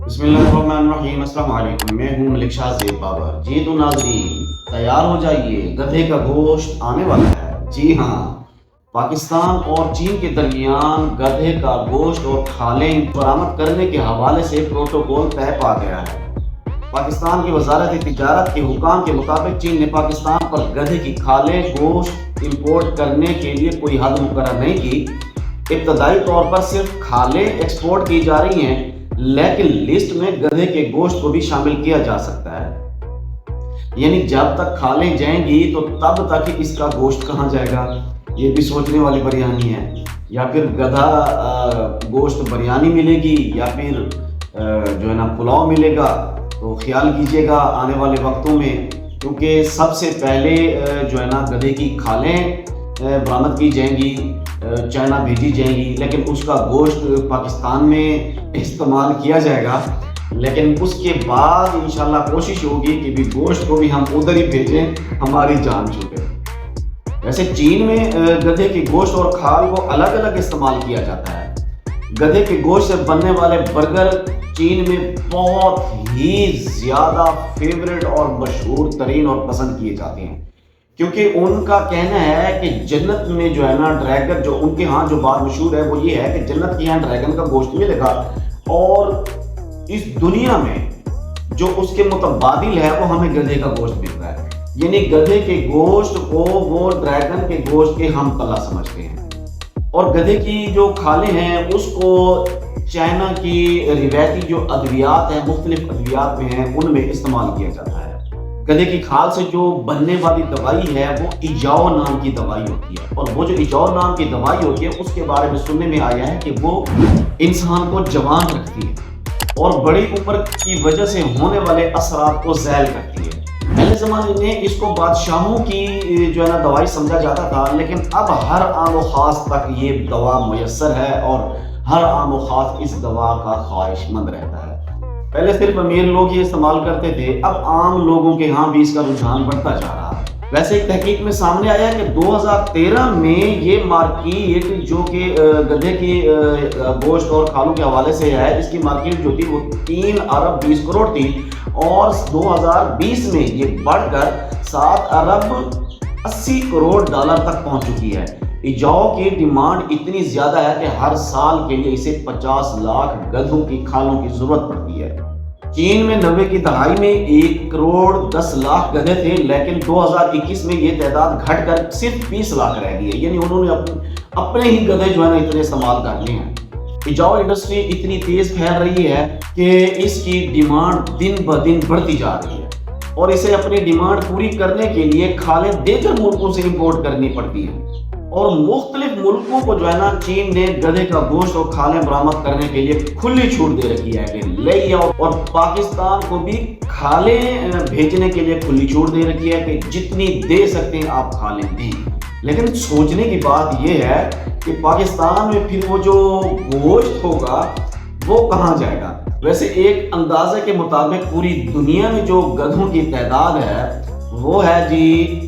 بسم اللہ الرحمن الرحیم۔ السلام علیکم، میں ہوں ملک شاہ زیب بابر۔ جی تو ناظرین تیار ہو جائیے، گدھے کا گوشت آنے والا ہے۔ جی ہاں، پاکستان اور چین کے درمیان گدھے کا گوشت اور کھالیں برآمد کرنے کے حوالے سے پروٹوکول طے پا گیا ہے۔ پاکستان کی وزارت تجارت کے حکام کے مطابق چین نے پاکستان پر گدھے کی کھالیں گوشت امپورٹ کرنے کے لیے کوئی حد مقرر نہیں کی۔ ابتدائی طور پر صرف کھالیں ایکسپورٹ کی جا رہی ہیں، لیکن لسٹ میں گدھے کے گوشت کو بھی شامل کیا جا سکتا ہے۔ یعنی جب تک کھالیں جائیں گی تو تب تک اس کا گوشت کہاں جائے گا، یہ بھی سوچنے والی بریانی ہے۔ یا پھر گدھا گوشت بریانی ملے گی یا پھر جو ہے نا پلاؤ ملے گا، تو خیال کیجئے گا آنے والے وقتوں میں، کیونکہ سب سے پہلے جو ہے نا گدھے کی کھالیں برآمد کی جائیں گی، چائنا بھیجی جائیں گی، لیکن اس کا گوشت پاکستان میں استعمال کیا جائے گا۔ لیکن اس کے بعد انشاءاللہ کوشش ہوگی کہ بھی گوشت کو بھی ہم ادھر ہی بھیجیں، ہماری جان چھوٹے۔ ویسے چین میں گدھے کے گوشت اور کھال کو الگ الگ استعمال کیا جاتا ہے۔ گدھے کے گوشت سے بننے والے برگر چین میں بہت ہی زیادہ فیوریٹ اور مشہور ترین اور پسند کیے جاتے ہیں، کیونکہ ان کا کہنا ہے کہ جنت میں جو ہے نا ڈریگن، جو ان کے ہاں جو بات مشہور ہے وہ یہ ہے کہ جنت کے یہاں ڈریگن کا گوشت ملے گا، اور اس دنیا میں جو اس کے متبادل ہے وہ ہمیں گدھے کا گوشت ملتا ہے۔ یعنی گدھے کے گوشت کو وہ ڈریگن کے گوشت کے ہم پلہ سمجھتے ہیں، اور گدھے کی جو کھالیں ہیں اس کو چائنا کی روایتی جو ادویات ہیں، مختلف ادویات میں ہیں، ان میں استعمال کیا جاتا ہے۔ گدھے کی کھال سے جو بننے والی دوائی ہے وہ ایجاؤ نام کی دوائی ہوتی ہے، اور وہ جو ایجاؤ نام کی دوائی ہوتی ہے اس کے بارے میں سننے میں آیا ہے کہ وہ انسان کو جوان رکھتی ہے اور بڑی عمر کی وجہ سے ہونے والے اثرات کو زائل کرتی ہے۔ پہلے زمانے میں اس کو بادشاہوں کی جو ہے نا دوائی سمجھا جاتا تھا، لیکن اب ہر عام و خاص تک یہ دوا میسر ہے اور ہر عام و خاص اس دوا کا خواہش مند رہتا ہے۔ پہلے صرف امیر لوگ یہ استعمال کرتے تھے، اب عام لوگوں کے ہاں بھی اس کا رجحان بڑھتا جا رہا ہے۔ ویسے ایک تحقیق میں سامنے آیا کہ 2013 میں یہ مارکیٹ جو کہ گدھے کی گوشت اور کھالوں کے حوالے سے ہے، اس کی مارکیٹ جو تھی وہ 3 ارب 20 کروڑ تھی، اور 2020 میں یہ بڑھ کر 7 ارب 80 کروڑ ڈالر تک پہنچ چکی ہے۔ ایجاؤ کی ڈیمانڈ اتنی زیادہ ہے کہ ہر سال کے لیے اسے 50 لاکھ گدھوں کی کھالوں کی ضرورت پڑتی ہے۔ چین میں 90 کی دہائی میں 1 کروڑ 10 لاکھ گدھے تھے، لیکن 2021 میں یہ تعداد گھٹ کر صرف 20 لاکھ رہ گئی ہے۔ یعنی انہوں نے اپنے ہی گدھے جو ہے نا اتنے استعمال کر لیے ہیں۔ ایجاؤ انڈسٹری اتنی تیز پھیل رہی ہے کہ اس کی ڈیمانڈ دن بدن بڑھتی جا رہی ہے، اور اسے اپنی ڈیمانڈ پوری کرنے کے لیے کھالیں دیگر ملکوں سے امپورٹ کرنی پڑتی ہیں، اور مختلف ملکوں کو جو ہے نا چین نے گدھے کا گوشت اور کھالیں برآمد کرنے کے لیے کھلی چھوٹ دے رکھی ہے کہ لے آؤ، اور پاکستان کو بھی کھالیں بھیجنے کے لیے کھلی چھوٹ دے رکھی ہے کہ جتنی دے سکتے ہیں آپ کھالیں دیں۔ لیکن سوچنے کی بات یہ ہے کہ پاکستان میں پھر وہ جو گوشت ہوگا وہ کہاں جائے گا؟ ویسے ایک اندازے کے مطابق پوری دنیا میں جو گدھوں کی تعداد ہے وہ ہے جی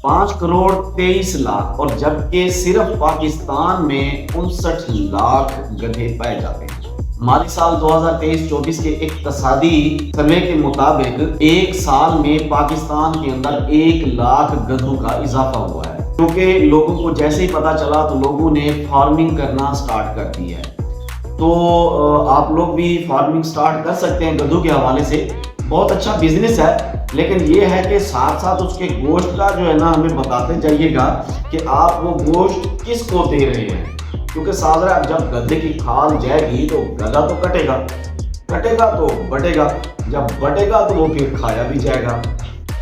5 کروڑ 23 لاکھ، اور جبکہ صرف پاکستان میں 59 لاکھ گدھے پائے جاتے ہیں۔ مالی سال 2023-24 کے اقتصادی سروے کے مطابق ایک سال میں پاکستان کے اندر 1 لاکھ گدھوں کا اضافہ ہوا ہے، کیونکہ لوگوں کو جیسے ہی پتا چلا تو لوگوں نے فارمنگ کرنا سٹارٹ کر دی ہے۔ تو آپ لوگ بھی فارمنگ سٹارٹ کر سکتے ہیں گدھوں کے حوالے سے، بہت اچھا بزنس ہے، لیکن یہ ہے کہ ساتھ ساتھ اس کے گوشت کا جو ہے نا ہمیں بتاتے جائیے گا کہ آپ وہ گوشت کس کو دے رہے ہیں، کیونکہ ساز رہا جب گدھے کی کھال جائے گی تو گدھا تو کٹے گا تو بٹے گا، جب بٹے گا تو وہ پھر کھایا بھی جائے گا۔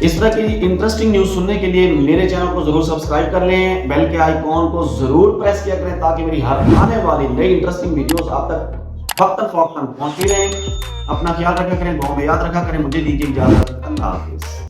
اس طرح کی انٹرسٹنگ نیوز سننے کے لیے میرے چینل کو ضرور سبسکرائب کر لیں، بیل کے آئیکن کو ضرور پریس کیا کریں تاکہ میری ہر آنے والی نئی انٹرسٹنگ ویڈیوز آپ تک وقتاً فوقتاً پہنچتی رہیں۔ اپنا خیال رکھا کریں، دعاؤں میں یاد رکھا کریں۔ مجھے دیجیے اجازت، اللہ حافظ۔